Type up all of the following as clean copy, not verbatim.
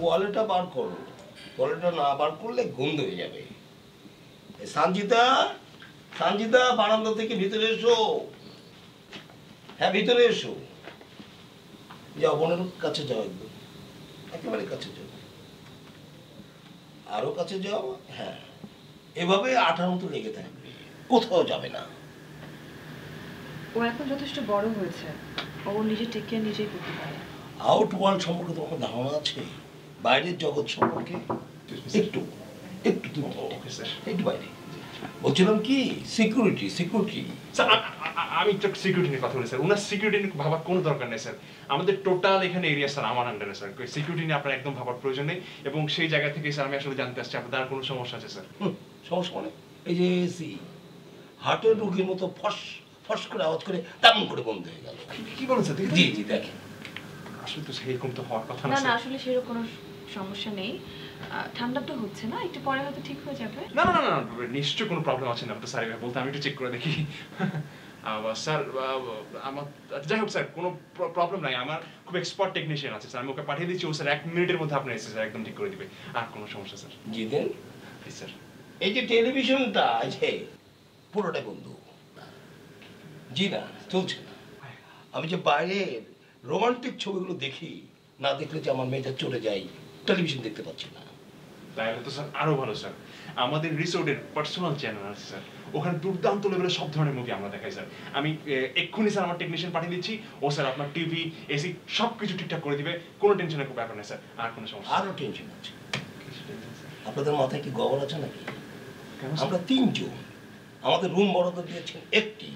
তোয়ালেটা বার করো, তোয়ালেটা না বার করলে গন্ধ হয়ে যাবে। সঞ্জিতা, সঞ্জিতা বারান্দা থেকে ভিতরে এসো। হ্যাঁ ভিতরে এসো। যাও বোনের কাছে যাও, একদম একেবারে কাছে যাও, আরো কাছে যাও। হ্যাঁ এভাবে 18 মতো লেগে থাকবে, কোথাও যাবে না। ও এখন যথেষ্ট বড় হয়েছে, ও নিজে টেক কেয়ার নিজেই করতে পারে। আউট ওয়ার্ল্ড সম্পর্কে তোমার ধারণা আছে? বাইরের জগৎ সম্পর্কে একটু একটু একটু বাইরে। বলছিলাম কি সিকিউরিটি সিকিউরিটি স্যার আমি একটু সিকিউরিটি নিয়ে কথা বলি স্যার। ওনার সিকিউরিটি নিয়ে ভাবার কোনো দরকার নেই স্যার। আমাদের টোটাল এখানে এরিয়া স্যার আমার আন্ডারে স্যার। সিকিউরিটি নিয়ে আপনার একদম ভাবার প্রয়োজন নেই। এবং সেই জায়গা থেকে স্যার আমি আসলে জানতে আসছি আপনাদের আর কোনো সমস্যা আছে স্যার? সমস্যা মানে এই যে এসি হার্টের রোগীর মতো ফস ফস করে আওয়াজ করে তেমন করে বন্ধ হয়ে গেল। কি বলেন স্যার? জি জি দেখেন, আসলে তো সেরকম তো হওয়ার কথা না না না, স্যার। আসলে সেরকম কোনো সমস্যা নেই। ঠান্ডা তো হচ্ছে না, একটু পরে হয়তো ঠিক হয়ে যাবে। না না না না, নিশ্চয়ই কোনো প্রবলেম আছে না। তো স্যার এবার বলতে আমি একটু চেক করে দেখি। স্যার আমার যাই হোক স্যার, কোনো প্রবলেম নাই। আমার খুব এক্সপার্ট টেকনিশিয়ান আছে স্যার, আমি ওকে পাঠিয়ে দিচ্ছি। ও স্যার 1 মিনিটের মধ্যে আপনার এসে স্যার একদম ঠিক করে দিবে। আর কোনো সমস্যা স্যার? জি দেন। জি স্যার। এই যে টেলিভিশনটা আছে পুরোটা বন্ধ। জি না, চলছে না। আমি যে বাইরে রোমান্টিক ছবিগুলো দেখি, না দেখলে যে আমার মেয়েটা চলে যায়, টেলিভিশন দেখতে পাচ্ছি না। তাহলে তো স্যার আরো ভালো স্যার। আমাদের রিসোর্টের পার্সোনাল চ্যানেল আছে স্যার, ওখানে দুর্দান্ত লেভেলের সব ধরনের মুভি আমরা দেখাই স্যার। আমি এক্ষুনি স্যার আমার টেকনিশিয়ান পাঠিয়ে দিচ্ছি। ও স্যার আপনার টিভি এসি সব কিছু ঠিকঠাক করে দিবে, কোনো টেনশনের কোনো ব্যাপার নেই স্যার। আর কোনো সমস্যা? আরো টেনশন আছে। আপনাদের মাথায় কি গবর আছে নাকি? কেন আমরা 3 জন, আমাদের রুম বরাদ্দ দিয়েছেন একটি।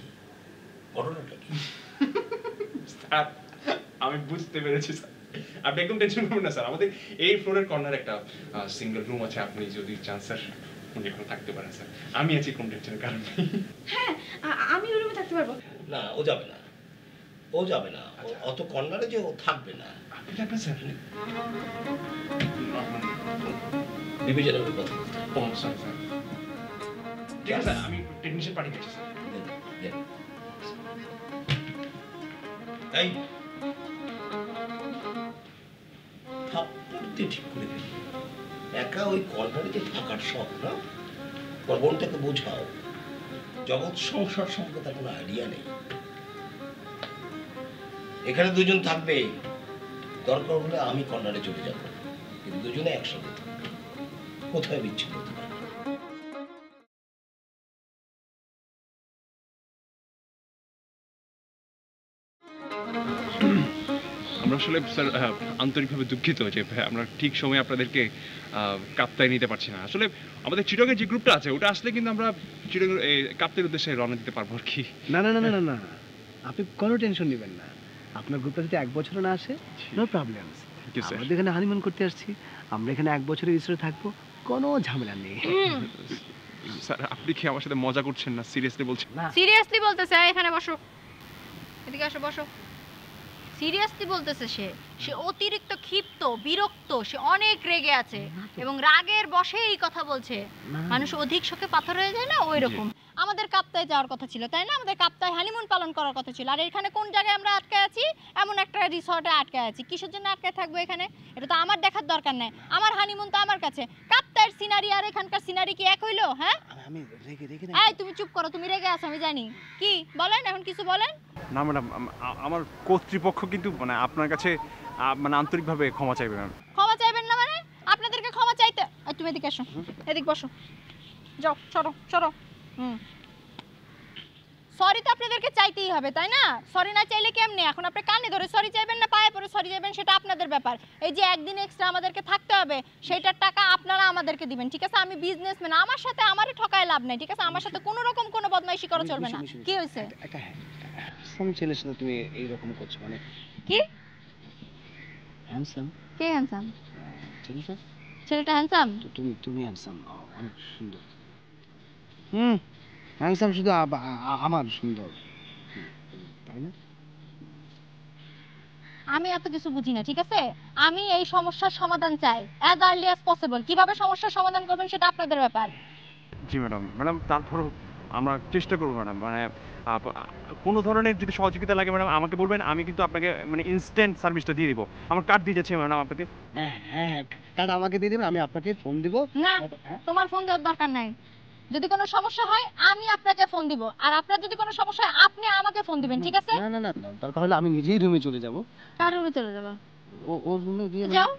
ঘটনাটা কি? স্যার আমি বুঝতে পেরেছি স্যার, আপনি একদম টেনশন করবেন না স্যার। আমাদের এই ফ্লোরের কর্নারে একটা সিঙ্গেল রুম আছে, আপনি যদি চান স্যার উনি এখানে থাকতে পারেন স্যার। আমি আছি, কোনো টেনশনের কারণ নেই। হ্যাঁ, আমি ওই রুমে থাকতে পারবো। না ও যাবে না, ও যাবে না, অত কর্নারে যে ও থাকবে না। আপনি থাকবেন স্যার? বিবেচনা করে কথা বলতে ও সরি স্যার। ঠিক আছে স্যার, আমি টেকনিশিয়ান পাঠিয়ে দিচ্ছি স্যার। দেন। এই থাপ্পড় দিয়ে ঠিক করে দিন। একা ওই কর্নারে যে থাকার শখ না, তোমার বোনটাকে বোঝাও জগৎ সংসার সম্পর্কে তার কোনো আইডিয়া নেই। এখানে 2 জন থাকবে, দরকার হলে আমি কর্নারে চলে যাব, কিন্তু 2 জনে একসঙ্গে থাকবে, কোথায় বিচ্ছিন্ন হতে পারে। আমরা আসলে স্যার আন্তরিকভাবে দুঃখিত যে আমরা ঠিক সময়ে আপনাদেরকে কাপ্তায় নিতে পারছি না। আসলে আমাদের চিটগের যে গ্রুপটা আছে ওটা আসলে কিন্তু আমরা চিটগের কাপ্তাইয়ের উদ্দেশ্যে রওনা দিতে পারবো আর কি। না না না না না না, আপনি কোনো টেনশন নেবেন না। আপনার গ্রুপটা যদি 1 বছরও না আসে, নো প্রবলেম। আমরা এখানে হানিমুন করতে আসছি, আমরা এখানে 1 বছরের রিসোর্টে থাকবো, কোনো ঝামেলা নেই। স্যার আপনি কি আমার সাথে মজা করছেন না সিরিয়াসলি বলছেন? না সিরিয়াসলি বলতেছে। এখানে বসো, এদিকে আসো, বসো। সিরিয়াসলি বলতেছে সে। সে অতিরিক্ত ক্ষিপ্ত, বিরক্ত, সে অনেক রেগে আছে এবং রাগের বশে এই কথা বলছে। মানুষ অধিক শোকে পাথর হয়ে যায় না, ওই রকম। আমাদের কাপ্তায় যাওয়ার কথা ছিল, তাই না? আমাদের কাপ্তায় হানিমুন পালন করার কথা ছিল। আর এখানে কোন জায়গায় আমরা আটকে আছি? এমন একটা রিসর্টে আটকে আছি। কিসের জন্য আটকে থাকবো এখানে? এটা তো আমার দেখার দরকার নাই। আমার হানিমুন তো আমার কাছে। কাপ্তায়ের সিনারি আর এখানকার সিনারি কি এক হইলো? হ্যাঁ, আমি রেগে রেগে না। এই তুমি চুপ করো, তুমি রেগে আছো আমি জানি। কি বলেন এখন, কিছু বলেন। না ম্যাডাম, আমার কর্তৃপক্ষ কিন্তু মানে আপনার কাছে মানে আন্তরিকভাবে ক্ষমা চাইবে ম্যাম। ক্ষমা চাইবেন না মানে? আপনাদেরকে ক্ষমা চাইতে, আর তুমি এদিকে এসো, এদিক বসো, যাও, সরো সরো। সরি তো আপনাদেরকে চাইতেই হবে, তাই না? সরি না চাইলে কেমনে? এখন আপনি কানে ধরে সরি চাইবেন না পায়ে পড়ে সরি চাইবেন, সেটা আপনাদের ব্যাপার। এই যে 1 দিন এক্সট্রা আমাদেরকে থাকতে হবে, সেইটার টাকা আপনারা আমাদেরকে দিবেন, ঠিক আছে? আমি বিজনেসম্যান, আমার সাথে আমারে ঠকায় লাভ নাই, ঠিক আছে? আমার সাথে কোনো রকম কোনো বদমাইশি করা চলবে না। কি হয়েছে? একটা হ্যান্ডসাম ছেলের সাথে তুমি এইরকম করছো, মানে কি হ্যান্ডসাম কে হ্যান্ডসাম? ছেলেটা? ছেলেটা হ্যান্ডসাম? তো তুমি হ্যান্ডসাম, অনেক সুন্দর। হ্যান্ডসাম শুধু আমার সুন্দর, তাই না? আমি এত কিছু বুঝি না, ঠিক আছে? আমি এই সমস্যার সমাধান চাই অ্যাজ আর্লি অ্যাজ পসিবল। কিভাবে সমস্যার সমাধান করবেন সেটা আপনাদের ব্যাপার। জি ম্যাডাম, ম্যাডাম তারপরও আমরা চেষ্টা করবো ম্যাডাম। মানে কোনো ধরনের যদি সহযোগিতা লাগে ম্যাডাম আমাকে বলবেন, আমি কিন্তু আপনাকে মানে ইনস্ট্যান্ট সার্ভিসটা দিয়ে দিব। আমার কার্ড দিয়ে যাচ্ছে ম্যাডাম আপনাকে। হ্যাঁ হ্যাঁ, কার্ড আমাকে দিয়ে দেবেন, আমি আপনাকে ফোন দিব। না, তোমার ফোন দেওয়ার দরকার নাই। যদি কোনো সমস্যা হয় আমি আপনাকে ফোন দিব, আর আপনার যদি কোনো সমস্যা হয় আপনি আমাকে ফোন দিবেন, ঠিক আছে? না না না না, দরকার হলে আমি নিজেই রুমে চলে যাব। কার রুমে চলে যাবা? ও রুমে দিয়ে যাও।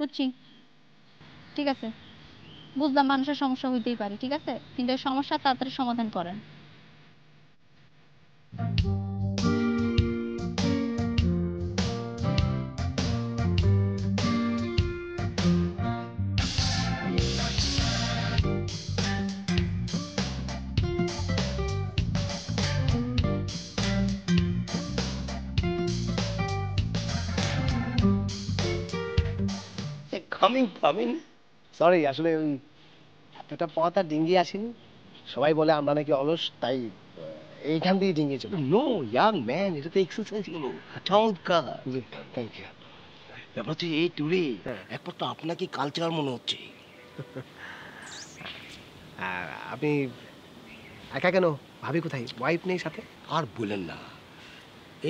বুঝছি, ঠিক আছে, বুঝলাম মানুষের সমস্যা হইতেই পারে, ঠিক আছে, কিন্তু এই সমস্যা তাড়াতাড়ি সমাধান করেন। কামিং। সরি, আসলে ওই এতটা পথ আর ডিঙ্গি আসেনি। সবাই বলে আমরা নাকি অলস, তাই এইখান দিয়ে ডিঙ্গি চলে। নো ইয়াং ম্যান, এটা তো এক্সারসাইজ হলো, চমৎকার। জি, থ্যাংক ইউ। ব্যাপার হচ্ছে এই ট্যুরে একবার তো আপনাকে কালচার মনে হচ্ছে। আর আপনি একা কেন? ভাবি কোথায়? ওয়াইফ নেই সাথে? আর বলেন না,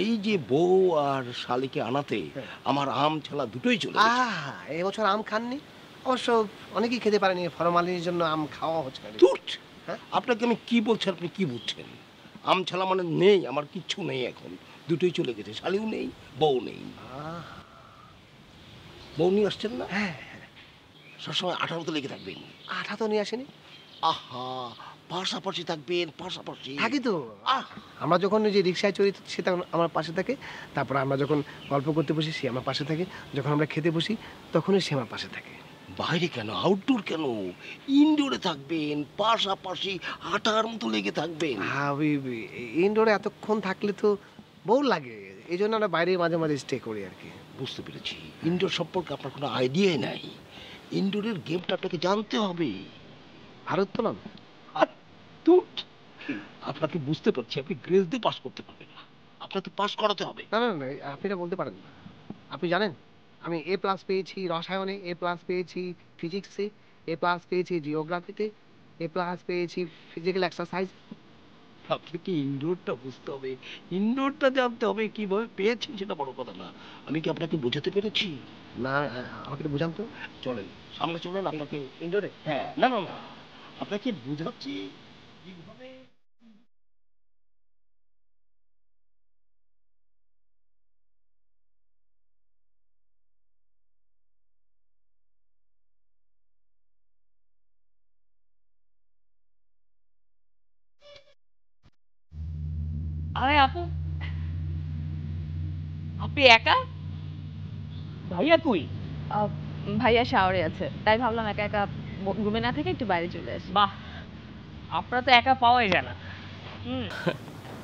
এই যে বউ আর শালিকে আনাতে আমার আম ছালা দুটোই চলে গেছে। এবছর আম খাননি? অবশ্য অনেকেই খেতে পারেনি, ফরমালিটির জন্য আম খাওয়া হচ্ছে না। ধুর, হ্যাঁ? আপনাকে আমি কি বলছি, আপনি কি বুঝছেন? আম ছালা মানে নেই, আমার কিচ্ছু নেই এখন, দুটোই চলে গেছে, শালিও নেই, বউ নেই। বউ নিয়ে আসছেন না? হ্যাঁ, সবসময় 18তে লেগে থাকবেন। আঠা তো নিয়ে আসেনি। আহা, পাশাপাশি থাকবেন, পাশাপাশি। থাকি তো। আমরা যখন ওই যে রিক্সায় চড়ি সে তখন আমার পাশে থাকে, তারপর আমরা যখন গল্প করতে বসি সে আমার পাশে থাকে, যখন আমরা খেতে বসি তখনই সে আমার পাশে থাকে। বাইরে কেন, আউটডোর কেন, ইনডোরে থাকবেন, পাশাপাশি হাঁটার মতো লেগে থাকবেন। হ্যাঁ, ওই ইনডোরে এতক্ষণ থাকলে তো বোর লাগে, এই জন্য আমরা বাইরে মাঝে মাঝে স্টে করি আর কি। বুঝতে পেরেছি, ইনডোর সম্পর্কে আপনার কোনো আইডিয়াই নাই। ইনডোরের গেমটা আপনাকে জানতে হবে। ভারত তো নন। আর ধুর, আপনাকে বুঝতে পারছি, আপনি গ্রেস দিয়ে পাস করতে পারবেন না, আপনাকে পাস করাতে হবে। না না না, আপনি এটা বলতে পারেন না। আপনি জানেন আমি A+ পেয়েছি রসায়নে, A+ পেয়েছি ফিজিক্সে, A+ পেয়েছি জিওগ্রাফিতে, A+ পেয়েছি ফিজিক্যাল এক্সারসাইজ। আপনাকে ইনডোরটা বুঝতে হবে, ইনডোরটা জানতে হবে, কিভাবে পেয়েছেন সেটা বড় কথা না। আমি কি আপনাকে বোঝাতে পেরেছি? না, আমাকে একটু বুঝান তো। চলেন সামনে চলেন, আপনাকে ইনডোরে? হ্যাঁ, না না না, আপনাকে বুঝাচ্ছি কিভাবে। আরে আপু, আপনি একা? ভাইয়া কই? ভাইয়া শাওয়ারে আছে, তাই ভাবলাম একা একা রুমে না থেকে একটু বাইরে চলে আসি। বাহ, আপনারা তো একা পাওয়াই যায় না।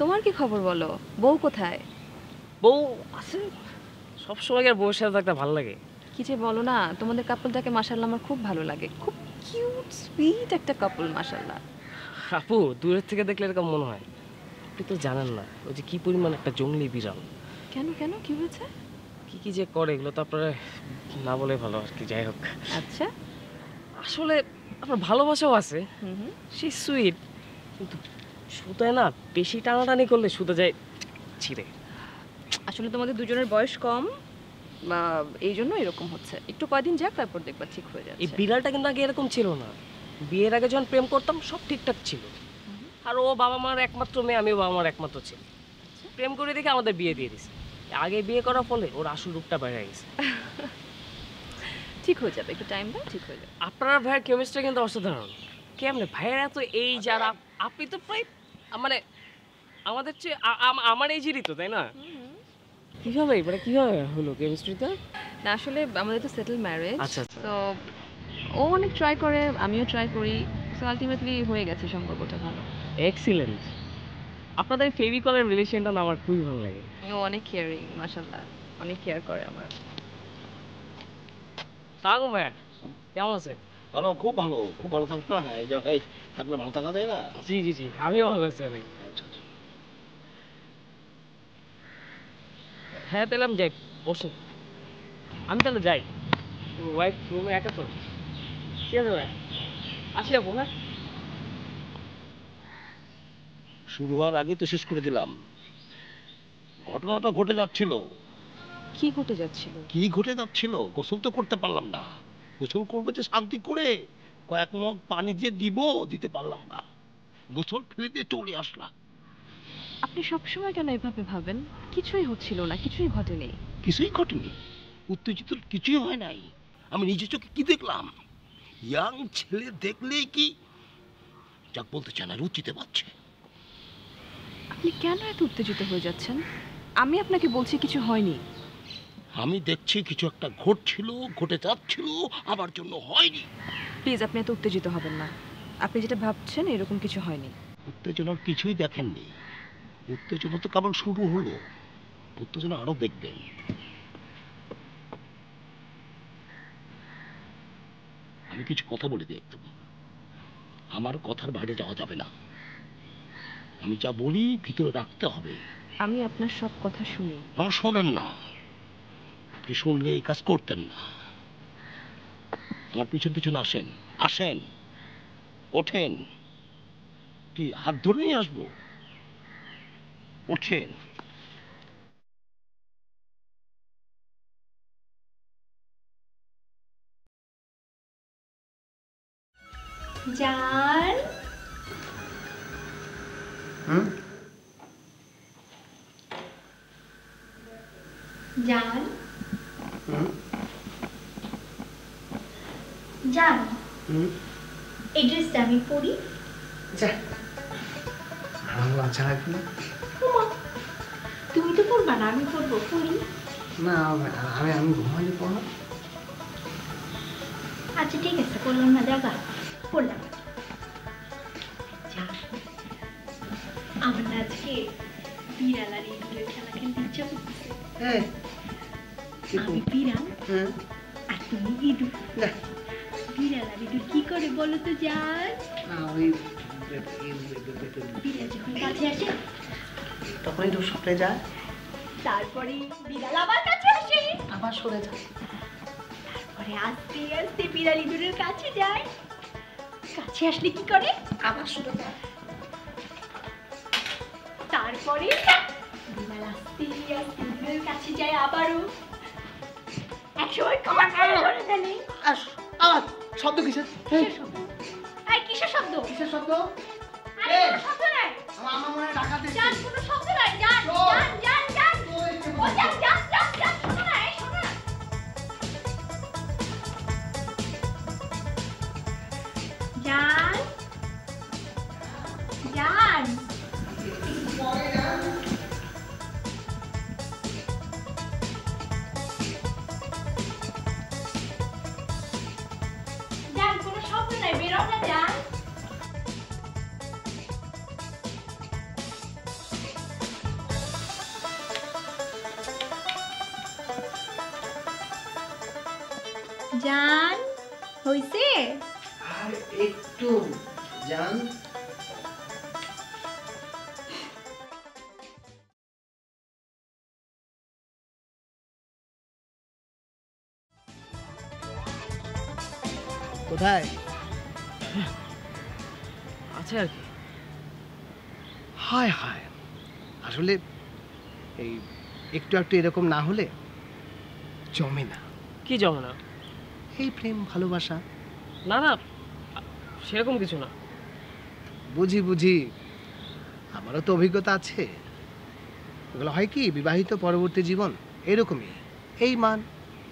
তোমার কি খবর বলো? বউ কোথায়? বউ আছে, সবসময় আর বউয়ের সাথে থাকতে ভালো লাগে। কি যে বলো না, তোমাদের কাপলটাকে মাশাআল্লাহ আমার খুব ভালো লাগে, খুব কিউট সুইট একটা কাপল মাশাআল্লাহ। আপু, দূরের থেকে দেখলে এরকম মনে হয়। আপনি তো জানেন না ওই যে কি পরিমাণ একটা জঙ্গলি বিড়াল। কেন কেন, কি হয়েছে? কি কি যে করে এগুলো তো আপনারা না বলে ভালো আর কি। যাই হোক, আচ্ছা। আসলে আপনার ভালোবাসাও আছে, হুম হুম। সে সুইট, কিন্তু সুতায় না বেশি টানাটানি করলে সুতা যায় ছিঁড়ে। আসলে তোমাদের দুজনের বয়স কম, বা এই জন্য এরকম হচ্ছে। একটু কয়দিন যাক, তারপর দেখবা ঠিক হয়ে এই যাচ্ছে। বিড়ালটা কিন্তু আগে এরকম ছিল না। বিয়ের আগে যখন প্রেম করতাম সব ঠিকঠাক ছিল, আর ও বাবা মার একমাত্র মেয়ে, আমিও বাবা মার একমাত্র ছেলে। প্রেম করে দেখে আমাদের বিয়ে দিয়ে দিছে। আগে বিয়ে করার ফলে ওর আসল রূপটা বেড়ে গেছে। ঠিক হয়ে যাবে, একটু টাইম দাও, ঠিক হয়ে যাবে। আপনার ভাইয়ের কেমিস্ট্রি কিন্তু অসাধারণ। কেমনে ভাইয়েরা তো এই যারা, আপনি তো প্রায় মানে আমাদের চেয়ে আমার এজেরই তো, তাই না? কিভাবে মানে কিভাবে হলো কেমিস্ট্রিটা? না আসলে আমাদের তো সেটেল ম্যারেজ। আচ্ছা, আচ্ছা। তো ও অনেক ট্রাই করে, আমিও ট্রাই করি, সো আলটিমেটলি হয়ে গেছে সম্পর্কটা ভালো। এক্সিলেন্ট। আপনাদের ফেভিকলের রিলেশনটা না আমার খুবই ভালো লাগে। ও অনেক কেয়ারিং মাশাআল্লাহ, অনেক কেয়ার করে আমার। সালাম ভাইয়া, কেমন আছে? ভালো, খুব ভালো, খুব ভালো থাকতো না, এই জায়গায় থাকলে ভালো থাকা যায় না। জি জি জি, আমিও ভালো আছি অনেক। হ্যাঁ, পেলাম, যাই বসে। আমি তাহলে যাই, ওয়াইফ রুমে একা তো। ঠিক আছে ভাই, আসি যাবো, হ্যাঁ। শুরু হওয়ার আগে তো শেষ করে দিলাম। ঘটনাটা ঘটে যাচ্ছিল। কি ঘটে যাচ্ছিল? কি ঘটে যাচ্ছিল? গোসল তো করতে পারলাম না। গোসল করবো যে শান্তি করে, কয়েক মগ পানি দিয়ে দিতে পারলাম না। গোসল ফেলে দিয়ে চলে আসলাম। আপনি সবসময় কেন এভাবে ভাবেন? কিছুই হচ্ছিল না, কিছুই ঘটেনি। কিছুই ঘটেনি, উত্তেজিত কিছুই হয় নাই। আমি নিজের চোখে কি দেখলাম, ইয়াং ছেলে দেখলেই কি যাক বলতে চায় না, রুচিতে পাচ্ছে। আপনি কেন এত উত্তেজিত হয়ে যাচ্ছেন? আমি আপনাকে বলছি কিছু হয়নি। আমি দেখছি কিছু একটা ঘটছিল, ঘটে যাচ্ছিল, আমার জন্য হয়নি। প্লিজ আপনি এত উত্তেজিত হবেন না। আপনি যেটা ভাবছেন এরকম কিছু হয়নি। উত্তেজনার কিছুই দেখেননি, উত্তেজনা তো কেবল শুরু হলো, উত্তেজনা আরো দেখবেন। আমি কিছু কথা বলে দিই একদম, আমার কথার বাইরে যাওয়া যাবে না। আমি যা বলি ভিতরে রাখতে হবে। আমি আপনার সব কথা শুনি। না শোনেন না, আপনি শুনলে এই কাজ করতেন না। আমার পিছন পিছন আসেন, আসেন, ওঠেন। কি হাত ধরে নিয়ে আসবো? ওঠেন। জান জান জান, এই ড্রেসটা আমি পরি। আমার লজ্জা লাগবে না? ওমা, তুমি তো পরবা না, আমি পরবো, পরি। না, আমি ঘুমাইলে পড়ো। আচ্ছা ঠিক আছে, পরলাম না, যাবা পরলাম। আমার না আজকে বিড়াল আর ইঁদুরের খেলা খেলতে ইচ্ছা করতেছে। আমি বিড়াল আর তুমি ইঁদুর। বিড়াল আর ইঁদুর কি করে বলো তো জান? বিড়াল যখন কাছে আসে তখন একটু সরে যায়, তারপরে বিড়াল আবার কাছে আসে, আবার সরে যায়, তারপরে আস্তে আস্তে বিড়াল ইঁদুরের কাছে যায়, কাছে আসলে কি করে? আবার সরে যায়। তারপরে বিড়াল আস্তে আস্তে ইঁদুরের কাছে যায় আবারও, একসময় কামড় ধরে ফেলে। আবার শব্দ কিসের? কিসের শব্দ? এই কিসের শব্দ? কিসের শব্দ? আরে কোনো শব্দ নাই। আমার মনে হয় ডাকাত এসেছে। জান, কোনো শব্দ নাই। জান জান জান জান, ও জান জান জান জান, শোনো না, এই শোনো না। জান জান, জান কোনো শব্দ নাই, বেরো না জান। জান হইছে? আর একটু জান। কোথায় আছে আর কি। হায় হায়, আসলে এই একটু একটু এরকম না হলে জমে না। কি জমে না? এই প্রেম ভালোবাসা। না না, সেরকম কিছু না। বুঝি বুঝি, আমারও তো অভিজ্ঞতা আছে। এগুলো হয় কি, বিবাহিত পরবর্তী জীবন এরকমই। এই মান,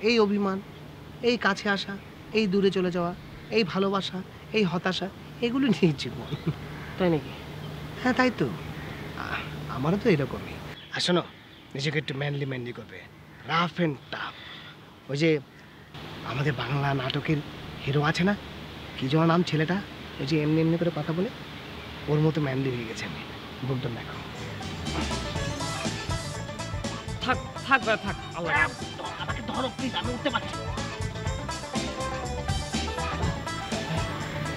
এই অভিমান, এই কাছে আসা, এই দূরে চলে যাওয়া, এই ভালোবাসা, এই হতাশা, এগুলো নিয়ে জীবন। তাই নাকি? হ্যাঁ তাই তো, আমারও তো এরকমই। আর শোনো, নিজেকে একটু ম্যানলি করবে, রাফ অ্যান্ড টাফ। ওই যে আমাদের বাংলা নাটকের হিরো আছে না, কি যেন নাম ছেলেটা, ওই যে এমনি এমনি করে কথা বলে, ওর মতো ম্যানলি হয়ে গেছে আমি। বুকদম দেখো। থাক থাক ভাই, থাক। আল্লাহ আমাকে ধরো প্লিজ, আমি উঠতে পারছি না।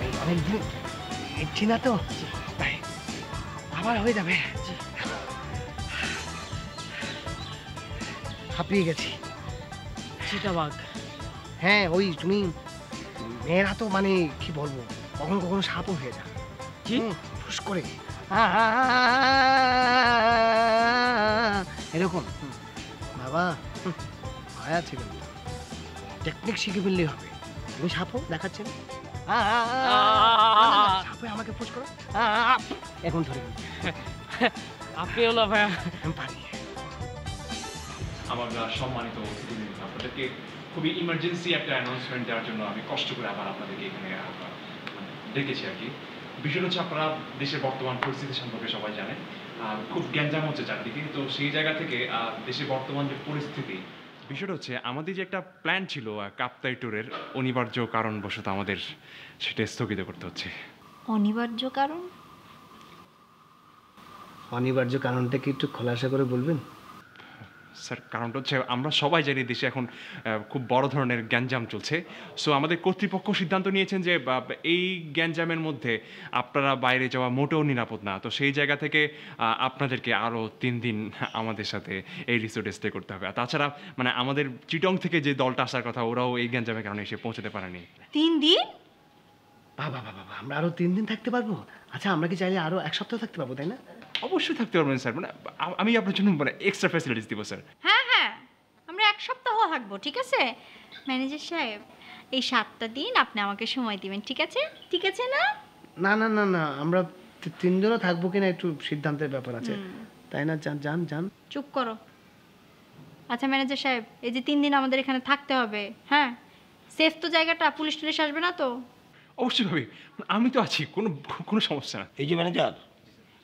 এই অনেকদিন এসছি না তো, তাই আবার হয়ে যাবে। হাঁপিয়ে গেছি। চিতাবাঘ? হ্যাঁ ওই, তুমি মেয়েরা তো মানে কি বলবো, কখনো কখনো সাপও হয়ে যায়। কি? ফুস করে এরকম বাবা ভয় আছে কিন্তু টেকনিক শিখে ফেললেই হবে। তুমি সাপো দেখাচ্ছেন সাপে আমাকে পুশ করো এখন ধরে আপনিও না ভাইয়া। আমি পারি। আমার সম্মানিত অতিথিবৃন্দ, আপনাদেরকে খুবই ইমার্জেন্সি একটা অ্যানাউন্সমেন্ট দেওয়ার জন্য আমি কষ্ট করে আবার আপনাদেরকে এখানে মানে ডেকেছি আর কি। বিষয়টা হচ্ছে আপনারা দেশের বর্তমান পরিস্থিতি সম্পর্কে সবাই জানেন, খুব গ্যাঞ্জাম হচ্ছে চারদিকে। তো সেই জায়গা থেকে দেশের বর্তমান যে পরিস্থিতি, বিষয়টা হচ্ছে আমাদের যে একটা প্ল্যান ছিল কাপ্তাই ট্যুরের, অনিবার্য কারণবশত আমাদের সেটা স্থগিত করতে হচ্ছে। অনিবার্য কারণ? অনিবার্য কারণটা কি একটু খোলাসা করে বলবেন? স্যার, কারণটা হচ্ছে আমরা সবাই জানি দেশে এখন খুব বড় ধরনের গ্যাঞ্জাম চলছে। সো আমাদের কর্তৃপক্ষ সিদ্ধান্ত নিয়েছেন যে এই গ্যাঞ্জামের মধ্যে আপনারা বাইরে যাওয়া মোটেও নিরাপদ না। তো সেই জায়গা থেকে আপনাদেরকে আরও 3 দিন আমাদের সাথে এই রিসোর্টে স্টে করতে হবে। আর তাছাড়া মানে আমাদের চিটং থেকে যে দলটা আসার কথা, ওরাও এই গ্যাঞ্জামের কারণে এসে পৌঁছাতে পারেনি। 3 দিন? বাবা বাবা আমরা আরো 3 দিন থাকতে পারবো? আচ্ছা আমরা কি চাইলে আরো 1 সপ্তাহ থাকতে পারবো, তাই না? অবশ্যই থাকতে পারবেন স্যার, মানে আমি আপনার জন্য মানে এক্সট্রা ফ্যাসিলিটিস দিব স্যার। হ্যাঁ হ্যাঁ, আমরা 1 সপ্তাহ থাকবো, ঠিক আছে? ম্যানেজার সাহেব, এই 7টা দিন আপনি আমাকে সময় দিবেন, ঠিক আছে? ঠিক আছে না? না না না না, আমরা 3 দিনও থাকবো কিনা একটু সিদ্ধান্তের ব্যাপার আছে, তাই না? যান যান যান। চুপ করো। আচ্ছা ম্যানেজার সাহেব, এই যে 3 দিন আমাদের এখানে থাকতে হবে, হ্যাঁ, সেফ তো জায়গাটা? পুলিশ টুলিশ আসবে না তো? অবশ্যই ভাবি, আমি তো আছি, কোনো কোনো সমস্যা না। এই যে ম্যানেজার,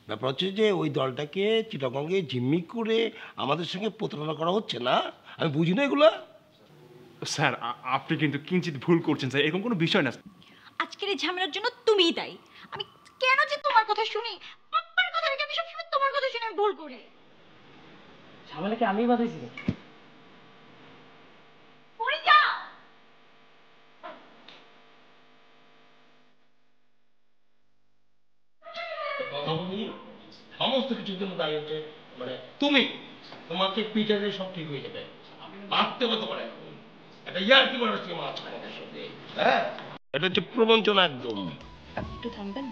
ব্যাপার হচ্ছে যে ওই দলটাকে চিটাগঙ্গে জিম্মি করে আমাদের সঙ্গে প্রতারণা করা হচ্ছে না, আমি বুঝি না এগুলো। স্যার আপনি কিন্তু কিঞ্চিত ভুল করছেন স্যার, এরকম কোনো বিষয় না। আজকের এই ঝামেলার জন্য তুমিই দায়ী। আমি কেন যে তোমার কথা শুনি, পাপ্পার কথা রেখে আমি সবসময় তোমার কথা শুনে আমি ভুল করি। ঝামেলা কি আমি বাঁধাইছি? পড়ে যাও। কথা বলি, সমস্ত কিছুর জন্য দায়ী হচ্ছে মানে তুমি। তোমাকে পিটারে সব ঠিক হয়ে যাবে, ভাবতে হতে পারে একটা ইয়ার কি মানুষ। হ্যাঁ, এটা হচ্ছে প্রবঞ্চনা একদম। একটু থামবেন?